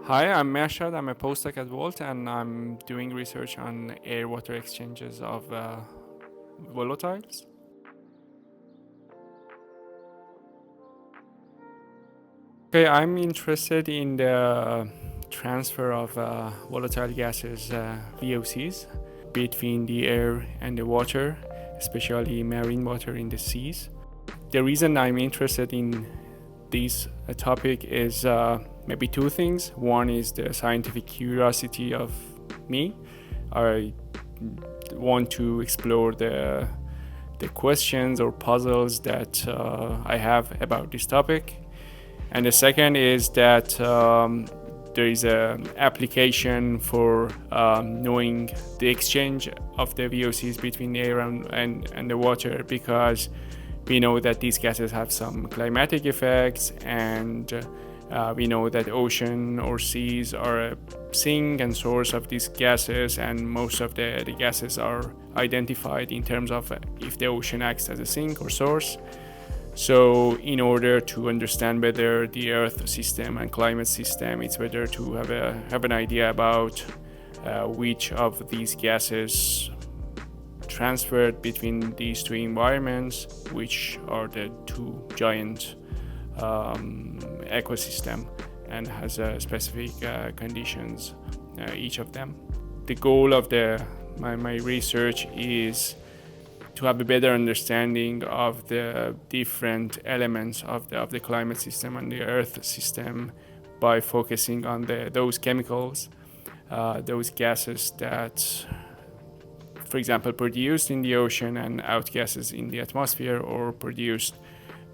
Hi, I'm Mehrshad. I'm a postdoc at Volt, and I'm doing research on air-water exchanges of volatiles. Okay, I'm interested in the transfer of volatile gases, VOCs, between the air and the water, especially marine water in the seas. The reason I'm interested in this topic is maybe two things. One is the scientific curiosity of me. I want to explore the questions or puzzles that I have about this topic. And the second is that there is an application for knowing the exchange of the VOCs between the air and the water, because we know that these gases have some climatic effects, and we know that ocean or seas are a sink and source of these gases, and most of the gases are identified in terms of if the ocean acts as a sink or source. So in order to understand better the Earth system and climate system, it's better to have an idea about which of these gases transferred between these two environments, which are the two giant ecosystem and has specific conditions, each of them. The goal of my research is to have a better understanding of the different elements of the climate system and the Earth system by focusing on those chemicals, those gases that, for example, produced in the ocean and outgases in the atmosphere, or produced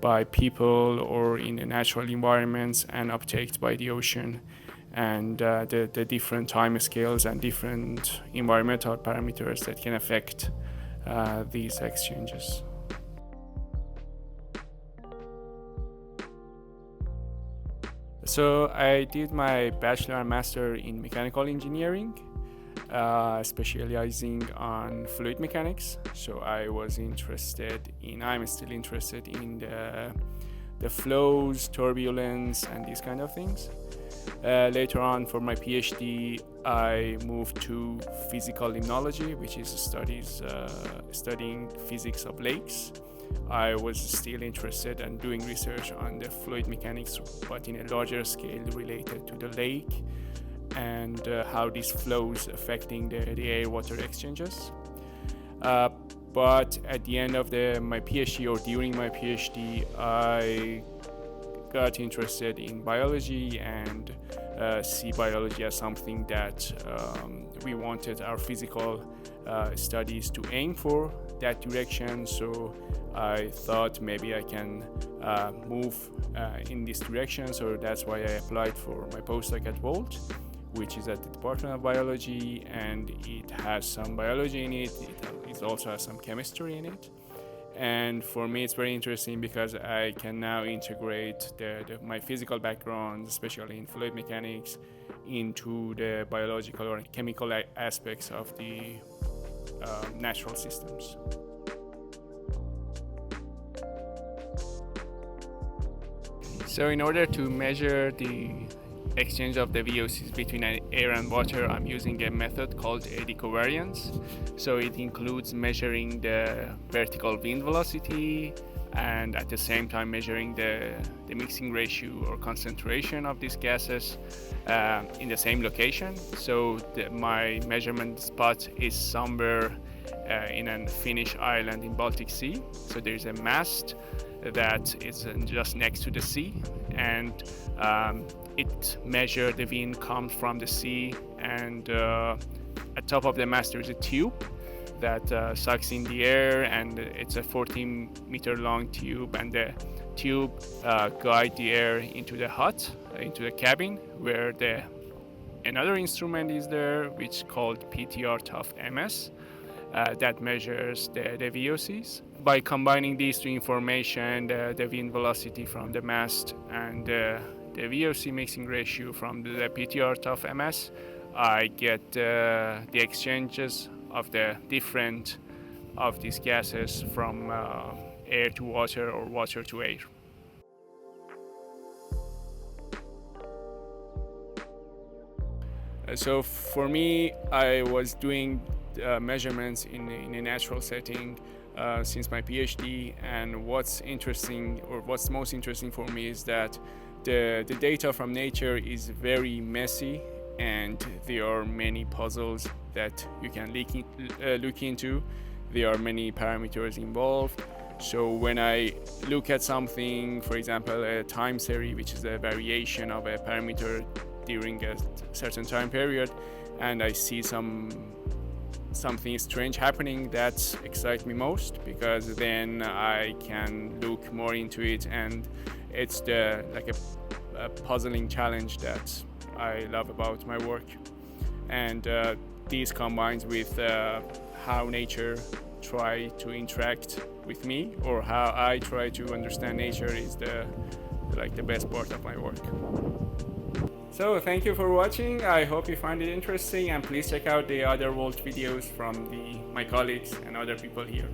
by people or in the natural environments and uptaked by the ocean, and the different time scales and different environmental parameters that can affect these exchanges. So I did my bachelor and master in mechanical engineering, specializing on fluid mechanics. So I'm still interested in the flows, turbulence, and these kind of things. Later on, for my PhD, I moved to physical limnology, which is studying physics of lakes. I was still interested in doing research on the fluid mechanics, but in a larger scale related to the lake and how these flows affecting the air-water exchanges. But at the end of my PhD, or during my PhD, I got interested in biology and see biology as something that we wanted our physical studies to aim for that direction. So I thought maybe I can move in this direction. So that's why I applied for my postdoc at Volt, which is at the Department of Biology, and it has some biology in it. It also has some chemistry in it. And for me, it's very interesting because I can now integrate my physical background, especially in fluid mechanics, into the biological or chemical aspects of the natural systems. So in order to measure the exchange of the VOCs between air and water, I'm using a method called eddy covariance. So it includes measuring the vertical wind velocity and at the same time measuring the mixing ratio or concentration of these gases in the same location. So my measurement spot is somewhere in a Finnish island in Baltic Sea. So there's a mast that is just next to the sea, and it measures the wind comes from the sea, and at top of the mast there is a tube that sucks in the air, and it's a 14-meter long tube, and the tube guides the air into the hut, into the cabin, where another instrument is there, which is called PTR TUF MS, that measures the VOCs. By combining these two information, the wind velocity from the mast and the VOC mixing ratio from the PTR TUF MS, I get the exchanges of the different of these gases from air to water or water to air. So for me, I was doing measurements in a natural setting since my PhD, and what's interesting, or what's most interesting for me, is that the data from nature is very messy, and there are many puzzles that you can look into. There are many parameters involved. So when I look at something, for example, a time series, which is a variation of a parameter during a certain time period, and I see something strange happening, that excites me most, because then I can look more into it, and it's like a puzzling challenge that I love about my work. And this combines with how nature try to interact with me, or how I try to understand nature, is the best part of my work. So thank you for watching. I hope you find it interesting, and please check out the other Volt videos from my colleagues and other people here.